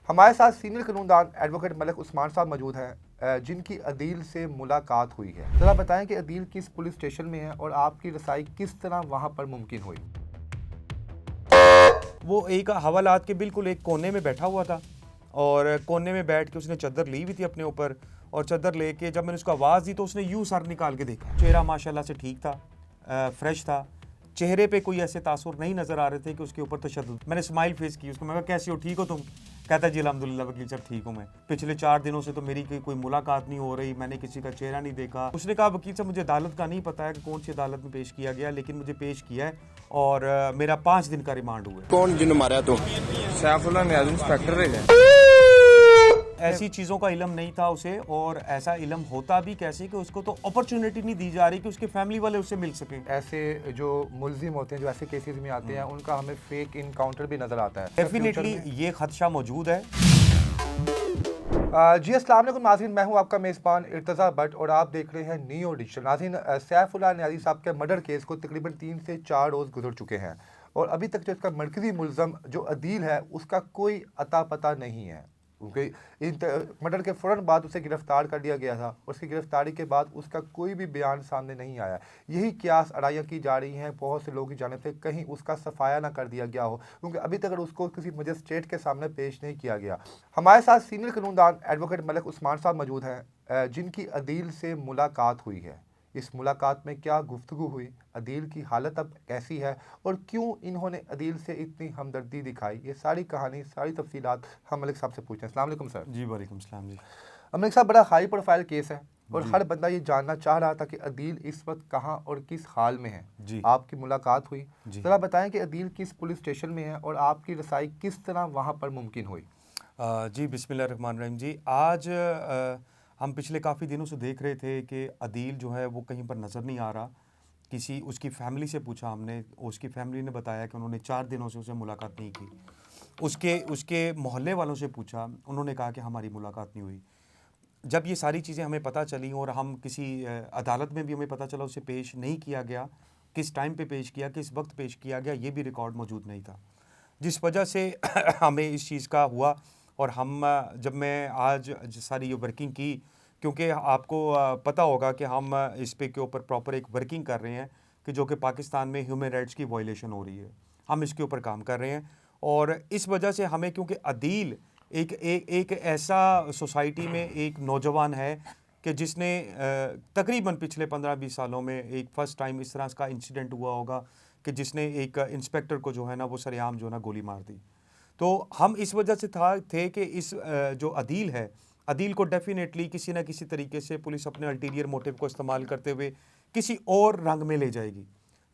हमारे साथ senior कानूनदान advocate Malik Usman साहब मौजूद हैं जिनकी अदील से मुलाकात हुई है। ज़रा बताएं कि अदील किस पुलिस स्टेशन में है और आपकी रसाई किस तरह वहां पर मुमकिन हुई। वो एक हवालात के बिल्कुल एक कोने में बैठा हुआ था और कोने में बैठ के उसने चादर ली हुई थी अपने ऊपर। और चादर लेके जब मैंने उसको आवाज़ दी तो उसने यूं सर निकाल के देखा। चेहरा माशाल्लाह से ठीक था, फ्रेश था। चेहरे पे कोई ऐसे तासुर नहीं नज़र आ रहे थे कि उसके ऊपर तशद्दुद। मैंने स्माइल फेस की उसको, मैं कहा कैसे हो, ठीक हो तुम? कहता जी अल्हम्दुलिल्लाह वकील साहब ठीक हूँ मैं। पिछले 4 दिनों से तो मेरी कोई मुलाकात नहीं हो रही, मैंने किसी का चेहरा नहीं देखा। उसने कहा वकील साहब मुझे अदालत का नहीं पता है कि कौन सी अदालत में पेश किया गया, लेकिन मुझे पेश किया है और मेरा 5 दिन का रिमांड हुआ है। कौन जिन्होंने मारा तो सैफुल्लाह नियाज़ इंस्पेक्टर है। ऐसी चीज़ों का इल्म नहीं था उसे, और ऐसा इल्म होता भी कैसे कि उसको तो अपॉर्चुनिटी नहीं दी जा रही कि उसके फैमिली वाले उससे मिल सकें। ऐसे जो मुलजिम होते हैं, जो ऐसे केसेस में आते हैं, उनका हमें फेक इनकाउंटर भी नजर आता है। डेफिनेटली ये खदशा मौजूद है। जी अस्सलाम वालेकुम नाज़रीन, मैं हूं आपका मेज़बान इर्तज़ा भट्ट और आप देख रहे हैं नियो डिजिटल। नाज़रीन, सैफुल्लाह नियाज़ी साहब के मर्डर केस को तकरीबन 3 से 4 रोज़ गुजर चुके हैं और अभी तक जो इसका मरकज़ी मुलज़म जो अदील है उसका कोई अता पता नहीं है। क्योंकि इन मर्डर के फ़ौरन बाद उसे गिरफ़्तार कर लिया गया था और उसकी गिरफ़्तारी के बाद उसका कोई भी बयान सामने नहीं आया। यही क्यास अराइयाँ की जा रही हैं बहुत से लोगों की जानिब से, कहीं उसका सफाया ना कर दिया गया हो, क्योंकि अभी तक उसको किसी मजिस्ट्रेट के सामने पेश नहीं किया गया। हमारे साथ सीनियर कानूनदान एडवोकेट मलिक उस्मान साहब मौजूद हैं जिनकी अदील से मुलाकात हुई है। इस मुलाकात में क्या गुफ्तगू हुई, अदील की हालत अब कैसी है और क्यों इन्होंने अदील से इतनी हमदर्दी दिखाई, ये सारी कहानी, सारी तफसीलात हम मलिक साहब से पूछते हैं। अस्सलाम वालेकुम सर। जी वालेकुम सलाम जी। मलिक साहब, बड़ा हाई प्रोफाइल केस है और हर बंदा ये जानना चाह रहा था कि अदील इस वक्त कहाँ और किस हाल में है। जी आपकी मुलाकात हुई, ज़रा बताएं कि अदील किस पुलिस स्टेशन में है और आपकी रसाई किस तरह वहाँ पर मुमकिन हुई। जी बिस्मिल्लाहिर्रहमानिर्रहीम जी। आज हम पिछले काफ़ी दिनों से देख रहे थे कि अदील जो है वो कहीं पर नज़र नहीं आ रहा। किसी उसकी फैमिली से पूछा हमने, उसकी फैमिली ने बताया कि उन्होंने 4 दिनों से उससे मुलाकात नहीं की। उसके उसके मोहल्ले वालों से पूछा, उन्होंने कहा कि हमारी मुलाकात नहीं हुई। जब ये सारी चीज़ें हमें पता चली और हम किसी अदालत में भी हमें पता चला उसे पेश नहीं किया गया, किस टाइम पे पेश किया, किस वक्त पेश किया गया, ये भी रिकॉर्ड मौजूद नहीं था, जिस वजह से हमें इस चीज़ का हुआ। और हम जब मैं आज सारी ये वर्किंग की, क्योंकि आपको पता होगा कि हम इस पे के ऊपर प्रॉपर एक वर्किंग कर रहे हैं कि जो कि पाकिस्तान में ह्यूमन राइट्स की वायलेशन हो रही है, हम इसके ऊपर काम कर रहे हैं। और इस वजह से हमें, क्योंकि अदील एक ऐसा सोसाइटी में एक नौजवान है कि जिसने तकरीबन पिछले 15-20 सालों में एक फ़र्स्ट टाइम इस तरह का इंसिडेंट हुआ होगा कि जिसने एक इंस्पेक्टर को जो है ना वो सरेआम जो है ना गोली मार दी। तो हम इस वजह से थे कि इस जो अदील है, अदील को डेफिनेटली किसी न किसी तरीके से पुलिस अपने अल्टीरियर मोटिव को इस्तेमाल करते हुए किसी और रंग में ले जाएगी,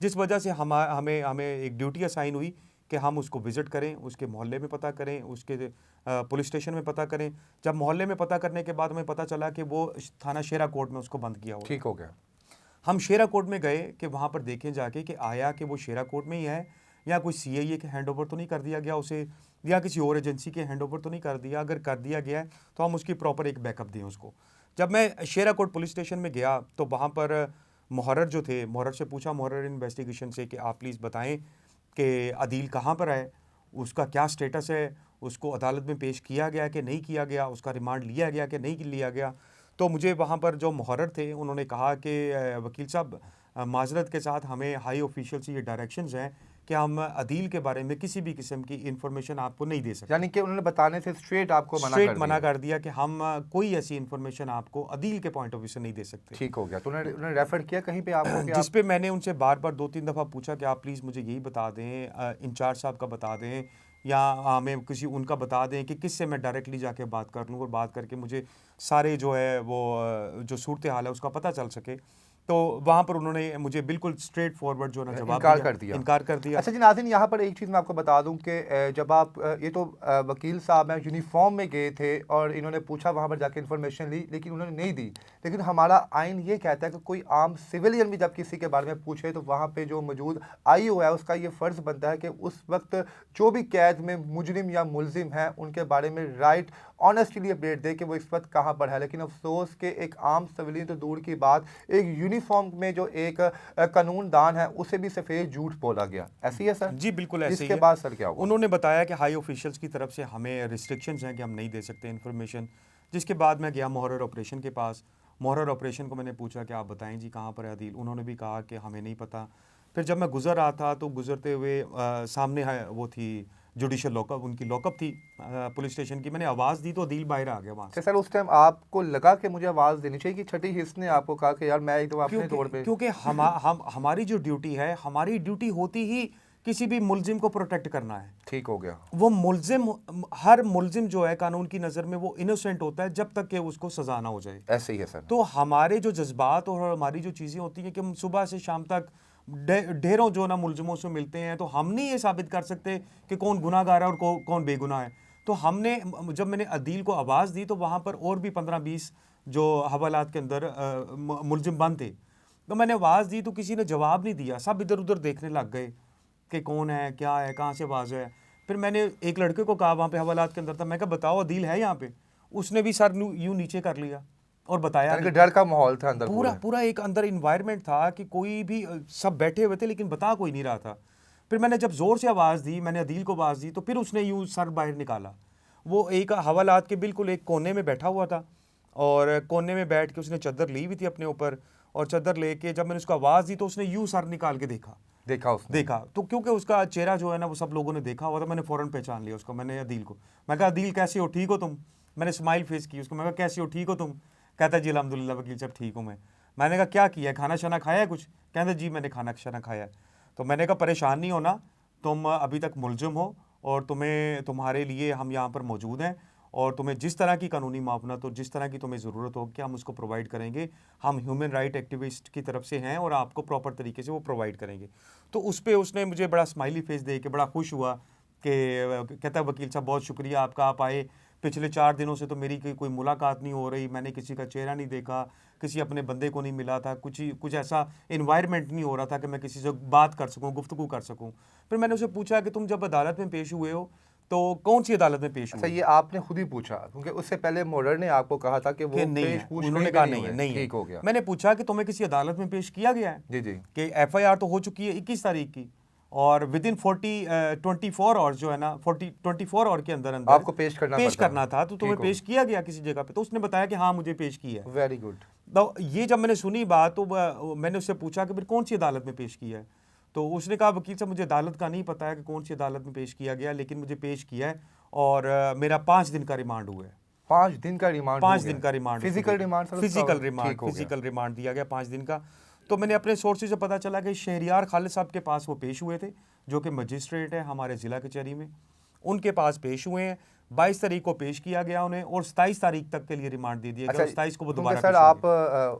जिस वजह से हमें हमें एक ड्यूटी असाइन हुई कि हम उसको विज़िट करें, उसके मोहल्ले में पता करें, उसके पुलिस स्टेशन में पता करें। जब मोहल्ले में पता करने के बाद हमें पता चला कि वो थाना शेरा कोर्ट में उसको बंद किया हुआ। ठीक हो गया। हम शेरा कोर्ट में गए कि वहाँ पर देखें जाके कि आया कि वो शेरा कोर्ट में ही है या कोई सीआईए के हैंड ओवर तो नहीं कर दिया गया उसे, या किसी और एजेंसी के हैंड ओवर तो नहीं कर दिया। अगर कर दिया गया है तो हम उसकी प्रॉपर एक बैकअप दें उसको। जब मैं शेरा कोर्ट पुलिस स्टेशन में गया तो वहाँ पर मुहर्रर जो थे, मुहर्रर से पूछा, मुहर्रर इन्वेस्टिगेशन से, कि आप प्लीज़ बताएं कि अदील कहाँ पर है, उसका क्या स्टेटस है, उसको अदालत में पेश किया गया कि नहीं किया गया, उसका रिमांड लिया गया कि नहीं लिया गया। तो मुझे वहाँ पर जो मुहर्रर थे उन्होंने कहा कि वकील साहब माजरत के साथ हमें हाई ऑफिशियल से ये डायरेक्शंस हैं कि हम अदील के बारे में किसी भी किस्म की इंफॉर्मेशन आपको नहीं दे सकते। यानी कि उन्होंने बताने से स्ट्रेट आपको स्ट्रेट मना कर दिया कि हम कोई ऐसी इंफॉर्मेशन आपको अदील के पॉइंट ऑफ व्यू से नहीं दे सकते। ठीक हो गया। तो उन्होंने रेफर किया कहीं पे आपको कि जिस पे मैंने उनसे बार बार 2-3 दफ़ा पूछा कि आप प्लीज़ मुझे यही बता दें, इंचार्ज साहब का बता दें या हमें किसी उनका बता दें कि किससे मैं डायरेक्टली जाके बात कर लूँ और बात करके मुझे सारे जो है वो जो सूरत हाल है उसका पता चल सके। तो वहाँ पर उन्होंने मुझे बिल्कुल स्ट्रेट फॉरवर्ड जो ना जवाब इनकार कर दिया। इनकार कर दिया। अच्छा जी नाज़रीन, यहाँ पर एक चीज़ मैं आपको बता दूं कि जब आप ये तो वकील साहब हैं यूनिफॉर्म में गए थे और इन्होंने पूछा वहाँ पर जाके इन्फॉर्मेशन ली, लेकिन उन्होंने नहीं दी। लेकिन हमारा आइन ये कहता है कि कोई आम सिविलियन भी जब किसी के बारे में पूछे तो वहाँ पे जो मौजूद आईओ है उसका ये फ़र्ज़ बनता है कि उस वक्त जो भी कैद में मुजरिम या मुलजिम है उनके बारे में राइट ऑनेस्टली अपडेट दे कि वो इस वक्त कहाँ पर है। लेकिन अफसोस के एक आम सिविलियन तो दूर की बात, एक यूनिफॉर्म में जो एक कानून दान है उसे भी सफेद झूठ बोला गया, ऐसी है सर? जी बिल्कुल ऐसे ही इसके है। बाद सर क्या हुआ? उन्होंने बताया कि हाई ऑफिशियल्स की तरफ से हमें रिस्ट्रिक्शंस हैं कि हम नहीं दे सकते इन्फॉर्मेशन। जिसके बाद मैं गया मुहर्रर ऑपरेशन के पास। मुहर्रर ऑपरेशन को मैंने पूछा कि आप बताएं जी कहाँ पर है अदील। उन्होंने भी कहा कि हमें नहीं पता। फिर जब मैं गुजर रहा था तो गुजरते हुए सामने है वो थी जुडिशल लॉकअप, उनकी लॉकअप थी पुलिस स्टेशन की। मैंने आवाज़ दी तो अदील बाहर आ गया वहाँ से। सर उस टाइम आपको लगा कि मुझे आवाज़ देनी चाहिए कि छठी हिस्स ने आपको कहा कि यार मैं एक तो अपने तौर पे? क्योंकि हमारी जो ड्यूटी है, हमारी ड्यूटी होती ही किसी भी मुलजिम को प्रोटेक्ट करना है। ठीक हो गया। वो मुलजिम, हर मुलजिम जो है कानून की नज़र में वो इनोसेंट होता है जब तक कि उसको सजा ना हो जाए। ऐसे ही है सर। तो हमारे जो जज्बात और हमारी जो चीज़ें होती हैं कि हम सुबह से शाम तक ढेरों जो ना मुलजिमों से मिलते हैं, तो हम नहीं ये साबित कर सकते कि कौन गुनाहगार है और कौन बेगुनाह है। तो हमने, जब मैंने अदील को आवाज़ दी तो वहाँ पर और भी 15-20 जो हवालात के अंदर मुलजिम बंद थे। तो मैंने आवाज़ दी तो किसी ने जवाब नहीं दिया, सब इधर उधर देखने लग गए कि कौन है, क्या है, कहाँ से आवाज़ है। फिर मैंने एक लड़के को कहा, वहाँ पे हवालात के अंदर था, मैं कहा बताओ अदील है यहाँ पे? उसने भी सर यूँ नीचे कर लिया और बताया यानी कि डर का माहौल था अंदर पूरा एक अंदर इन्वायरमेंट था कि कोई भी, सब बैठे हुए थे लेकिन बता कोई नहीं रहा था। फिर मैंने जब ज़ोर से आवाज़ दी, मैंने अदील को आवाज़ दी, तो फिर उसने यूँ सर बाहर निकाला। वो एक हवालात के बिल्कुल एक कोने में बैठा हुआ था और कोने में बैठ के उसने चादर ली हुई थी अपने ऊपर, और चादर लेके जब मैंने उसको आवाज़ दी तो उसने यूँ सर निकाल के देखा तो क्योंकि उसका चेहरा जो है ना वो सब लोगों ने देखा हुआ था, मैंने फ़ौरन पहचान लिया उसको। मैंने अदील को, मैं कहा अदील कैसे हो, ठीक हो तुम? मैंने स्माइल फेस की उसको, मैं कहा कैसे हो, ठीक हो तुम? कहता जी अल्हम्दुलिल्लाह वकील साहब ठीक हूँ मैं। मैंने कहा क्या किया, खाना शाना खाया है कुछ? कहता जी मैंने खाना शाना खाया है। तो मैंने कहा परेशान नहीं होना, तुम अभी तक मुलजिम हो और तुम्हारे लिए हम यहाँ पर मौजूद हैं, और तुम्हें जिस तरह की कानूनी मावनत और जिस तरह की तुम्हें ज़रूरत हो कि हम उसको प्रोवाइड करेंगे। हम ह्यूमन राइट एक्टिविस्ट की तरफ से हैं और आपको प्रॉपर तरीके से वो प्रोवाइड करेंगे। तो उस पर उसने मुझे बड़ा स्माइली फेस दे के बड़ा खुश हुआ कि कहता वकील साहब बहुत शुक्रिया आपका, आप आए। पिछले 4 दिनों से तो मेरी कोई मुलाकात नहीं हो रही, मैंने किसी का चेहरा नहीं देखा, किसी अपने बंदे को नहीं मिला था, कुछ ऐसा इन्वायरमेंट नहीं हो रहा था कि मैं किसी से बात कर सकूं, गुफ्तगू कर सकूं। फिर मैंने उसे पूछा कि तुम जब अदालत में पेश हुए हो तो कौन सी अदालत में पेश हुए? अच्छा, ये आपने खुद ही पूछा क्योंकि उससे पहले मुहर्रर ने आपको कहा था कि वो नहीं पेश है। पूछ उन्होंने कहा नहीं है। ठीक हो गया। मैंने पूछा कि तुम्हें किसी अदालत में पेश किया गया है? जी जी। कि एफआईआर तो हो चुकी है 21 तारीख की, और विद इन 24 आवर्स जो है ना, 24 आवर के अंदर आपको पेश करना था। तो तुम्हें पेश किया गया किसी जगह पे? तो उसने बताया कि हाँ मुझे पेश किया है। Very good. तो ये जब मैंने सुनी बात तो मैंने उससे पूछा कि फिर कौन सी अदालत में पेश किया है? तो उसने कहा वकील साहब मुझे अदालत का नहीं पता है कि कौन सी अदालत में पेश किया गया, लेकिन मुझे पेश किया है और मेरा 5 दिन का रिमांड हुआ है। 5 दिन का रिमांड? 5 दिन का रिमांड, फिजिकल रिमांड रिमांड दिया गया 5 दिन का। तो मैंने अपने सोर्सेज से पता चला कि शहरियार खालिद साहब के पास वो पेश हुए थे, जो कि मजिस्ट्रेट है हमारे ज़िला कचहरी में, उनके पास पेश हुए हैं। 22 तारीख को पेश किया गया उन्हें और 27 तारीख तक के लिए रिमांड दे दिया गया। 27 को वो दोबारा सर आप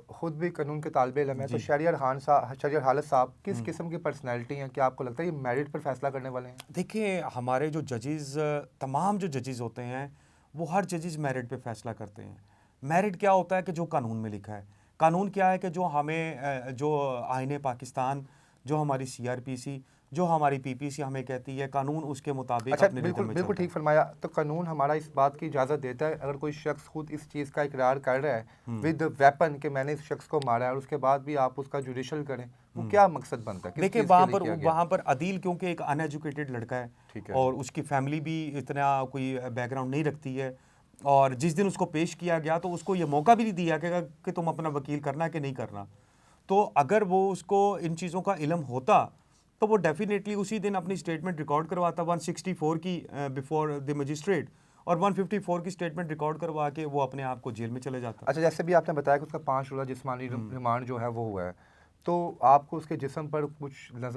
खुद भी कानून के तालिबे इल्म हैं, तो शहरियार खालिद साहब किस किस्म की पर्सनैलिटी हैं? क्या आपको लगता है ये मेरिट पर फैसला करने वाले हैं? देखिए हमारे जो जजेस, तमाम जो जजेस होते हैं वो हर जजेस मेरिट पे फैसला करते हैं। मेरिट क्या होता है कि जो कानून में लिखा है। कानून क्या है कि जो हमें, जो आईने पाकिस्तान, जो हमारी सीआरपीसी, जो हमारी पीपीसी हमें कहती है, कानून उसके मुताबिक अच्छा, अपने रिदम में बिल्कुल ठीक फरमाया। तो कानून हमारा इस बात की इजाज़त देता है अगर कोई शख्स खुद इस चीज़ का इकरार कर रहा है विद वेपन कि मैंने इस शख्स को मारा है, और उसके बाद भी आप उसका जुडिशल करें, वो क्या मकसद बनता है? देखिए वहाँ पर अदील क्योंकि एक अनएजुकेटेड लड़का है, और उसकी फैमिली भी इतना कोई बैकग्राउंड नहीं रखती है, और जिस दिन उसको पेश किया गया तो उसको ये मौका भी नहीं दिया कि तुम अपना वकील करना कि नहीं करना। तो अगर वो उसको इन चीज़ों का इल्म होता तो वो डेफिनेटली उसी दिन अपनी स्टेटमेंट रिकॉर्ड करवाता 164 की बिफोर द मजिस्ट्रेट, और 154 की स्टेटमेंट रिकॉर्ड करवा के वो अपने आप को जेल में चले जाता। अच्छा, जैसे भी आपने बताया कि उसका 5 रोज़ा जिस्मानी रिमांड जो है वो हुआ है, तो आपको उसके जिस्म पर कुछ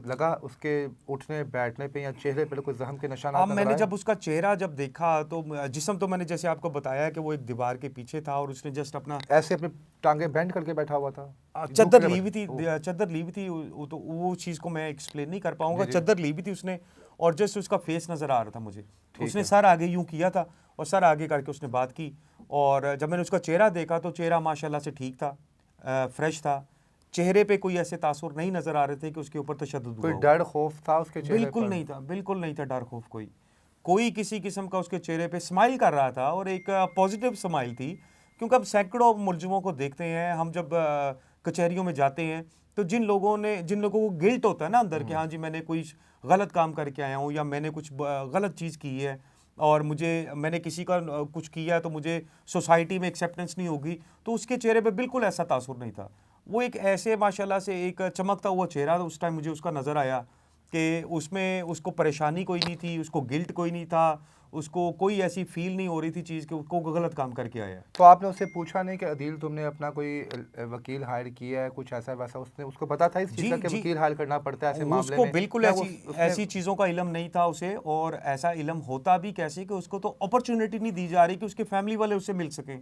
लगा, उसके उठने बैठने पे या चेहरे पर कोई जख्म के निशान? अब मैंने जब उसका चेहरा जब देखा तो जिस्म तो मैंने जैसे आपको बताया कि वो एक दीवार के पीछे था और उसने जस्ट अपना ऐसे अपनी टांगे बेंड करके बैठा हुआ था, चादर ली हुई थी। तो वो चीज़ को मैं एक्सप्लेन नहीं कर पाऊंगा। चादर ली हुई थी उसने और जस्ट उसका फेस नज़र आ रहा था मुझे। उसने सर आगे यूँ किया था और सर आगे करके उसने बात की, और जब मैंने उसका चेहरा देखा तो चेहरा माशाल्लाह से ठीक था, फ्रेश था। चेहरे पे कोई ऐसे तासुर नहीं नजर आ रहे थे कि उसके ऊपर तशद्दुद हुआ। कोई डर खौफ था उसके चेहरे पर? बिल्कुल नहीं था डर खौफ कोई किसी किस्म का उसके चेहरे पे स्माइल कर रहा था, और एक पॉजिटिव स्माइल थी। क्योंकि अब सैकड़ों मुलजिमों को देखते हैं हम, जब कचहरियों में जाते हैं, तो जिन लोगों को गिल्ट होता है ना अंदर कि हाँ जी मैंने कोई गलत काम करके आया हूँ या मैंने कुछ गलत चीज़ की है और मैंने किसी का कुछ किया है तो मुझे सोसाइटी में एक्सेप्टेंस नहीं होगी, तो उसके चेहरे पे बिल्कुल ऐसा तासुर नहीं था। वो एक ऐसे माशाल्लाह से एक चमकता हुआ चेहरा उस टाइम मुझे उसका नज़र आया कि उसमें उसको परेशानी कोई नहीं थी, उसको गिल्ट कोई नहीं था, उसको कोई ऐसी फील नहीं हो रही थी चीज़ कि उसको गलत काम करके आया है। तो आपने उससे पूछा नहीं कि अदील तुमने अपना कोई वकील हायर किया है कुछ ऐसा वैसा, उसने उसको पता था इस चीज़ का कि वकील हायर करना पड़ता है ऐसे मामले उसको में? बिल्कुल या ऐसी चीज़ों का इल्म नहीं था उसे, और ऐसा इल्म होता भी कैसे कि उसको तो अपॉर्चुनिटी नहीं दी जा रही कि उसके फैमिली वाले उससे मिल सकें,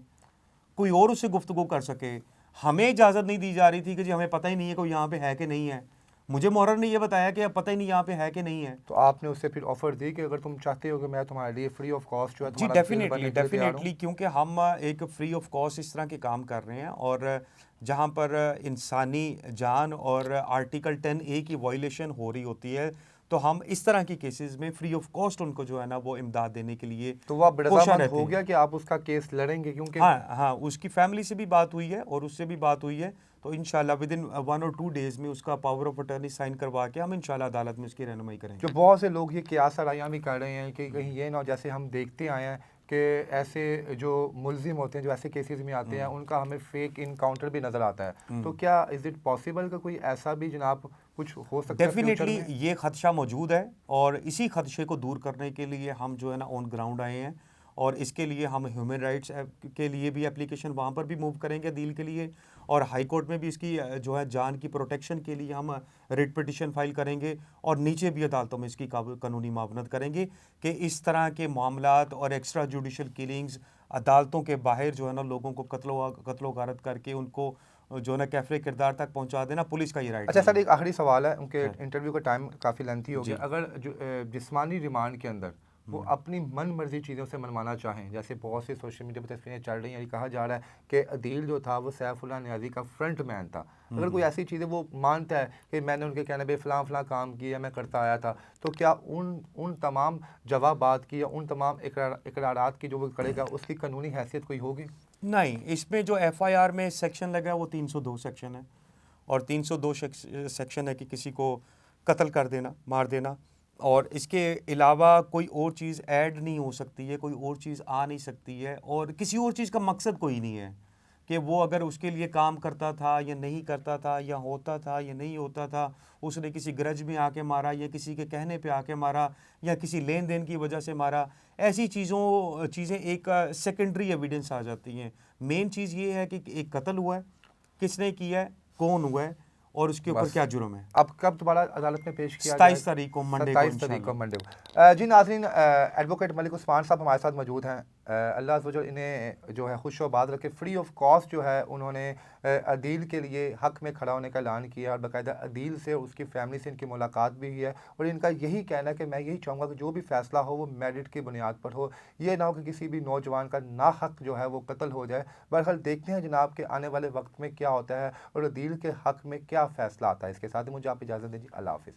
कोई और उससे गुफ्तगू कर सके। हमें इजाज़त नहीं दी जा रही थी कि जी हमें पता ही नहीं है कोई यहाँ पे है कि नहीं है। मुझे मुहर्रर ने ये बताया कि अब पता ही नहीं यहाँ पे है कि नहीं है। तो आपने उससे फिर ऑफर दी कि अगर तुम चाहते हो कि मैं तुम्हारे लिए फ्री ऑफ कॉस्ट जो है जी तुम्हारा वकील बनने के लिए तैयार हूं। डेफिनेटली, क्योंकि हम एक फ्री ऑफ कॉस्ट इस तरह के काम कर रहे हैं, और जहाँ पर इंसानी जान और आर्टिकल 10A की वायलेशन हो रही होती है, तो हम इस तरह की केसेस में फ्री ऑफ कॉस्ट उनको जो है ना वो इमदाद देने के लिए तो वो आप कोशिश रजामंद रहते हो हैं। गया कि आप उसका केस लड़ेंगे? क्योंकि हाँ, उसकी फैमिली से भी बात हुई है और उससे भी बात हुई है, तो इंशाल्लाह विद इन 1 और 2 डेज में उसका पावर ऑफ अटर्नी साइन करवा के हम इंशाल्लाह अदालत में उसकी रहनुमाई करेंगे। जो बहुत से लोग ये कियास आरायां भी कर रहे हैं कि कहीं ये ना हो, जैसे हम देखते आए हैं कि ऐसे जो मुलजिम होते हैं जो ऐसे केसेस में आते हैं उनका हमें फेक इनकाउंटर भी नज़र आता है, तो क्या इज़ इट पॉसिबल कि कोई ऐसा भी जनाब कुछ हो सकता है फ्यूचर डेफिनेटली में? ये खदशा मौजूद है, और इसी खदशे को दूर करने के लिए हम जो है ना ऑन ग्राउंड आए हैं, और इसके लिए हम ह्यूमन राइट्स के लिए भी एप्लीकेशन वहाँ पर भी मूव करेंगे डील के लिए, और हाई कोर्ट में भी इसकी जो है जान की प्रोटेक्शन के लिए हम रिट पिटिशन फाइल करेंगे, और नीचे भी अदालतों में इसकी कानूनी मावनत करेंगे कि इस तरह के मामलात और एक्स्ट्रा जुडिशल किलिंग्स अदालतों के बाहर जो है ना लोगों को कत्लो गारत करके उनको जो है ना कैफरे किरदार तक पहुंचा देना, पुलिस का ये राइट अच्छा नहीं सर, है। एक आखिरी सवाल है, उनके हाँ। इंटरव्यू का टाइम काफ़ी लेंथी हो जी। गया। अगर जो जिस्मानी रिमांड के अंदर वो अपनी मन मर्जी चीज़ों से मनवाना चाहें, जैसे बहुत सी सोशल मीडिया पर तस्वीरें चल रही हैं, ये कहा जा रहा है कि अदील जो था वो सैफुल्लाह नियाज़ी का फ्रंट मैन था, अगर कोई ऐसी चीज़ें वो मानता है कि मैंने उनके कहने पे फ़लाँ फ़लाँ काम किया, मैं करता आया था, तो क्या उन तमाम जवाबात की या उन तमाम इकरारात की जो वो करेगा उसकी कानूनी हैसियत कोई होगी? नहीं, इसमें जो एफआईआर में सेक्शन लगा है वो 302 सेक्शन है, और 302 सेक्शन है कि किसी को कत्ल कर देना, मार देना, और इसके अलावा कोई और चीज़ ऐड नहीं हो सकती है, कोई और चीज़ आ नहीं सकती है, और किसी और चीज़ का मकसद कोई नहीं है कि वो अगर उसके लिए काम करता था या नहीं करता था, या होता था या नहीं होता था, उसने किसी गरज में आके मारा या किसी के कहने पे आके मारा या किसी लेन देन की वजह से मारा, ऐसी चीज़ें एक सेकेंडरी एविडेंस आ जाती हैं। मेन चीज़ ये है कि एक कत्ल हुआ है, किसने किया है, कौन हुआ है, और उसके ऊपर बस। क्या जुर्म है। अब कब दोबारा अदालत में पेश किया 27 तारीख को, मंडे को 27 तारीख को इंशाल्लाह। मंडे को। जी नाज़रीन, एडवोकेट मलिक उस्मान साहब हमारे साथ मौजूद हैं। अल्लाह अज़्ज़ वजल इन्हें जो है खुश आबाद रखे। फ्री ऑफ कॉस्ट जो है उन्होंने अदील के लिए हक़ में खड़ा होने का ऐलान किया, और बाकायदा अदील से और उसकी फैमिली से इनकी मुलाकात भी हुई है, और इनका यही कहना है कि मैं यही चाहूँगा कि जो भी फ़ैसला हो वो मेरिट की बुनियाद पर हो, ये ना हो कि किसी भी नौजवान का नाहक जो है वो कत्ल हो जाए। बहरहाल देखते हैं जनाब के आने वाले वक्त में क्या होता है और अदील के हक़ में क्या फ़ैसला आता है। इसके साथ ही मुझे आप इजाज़त दीजिए। अल्लाह हाफ़िज़।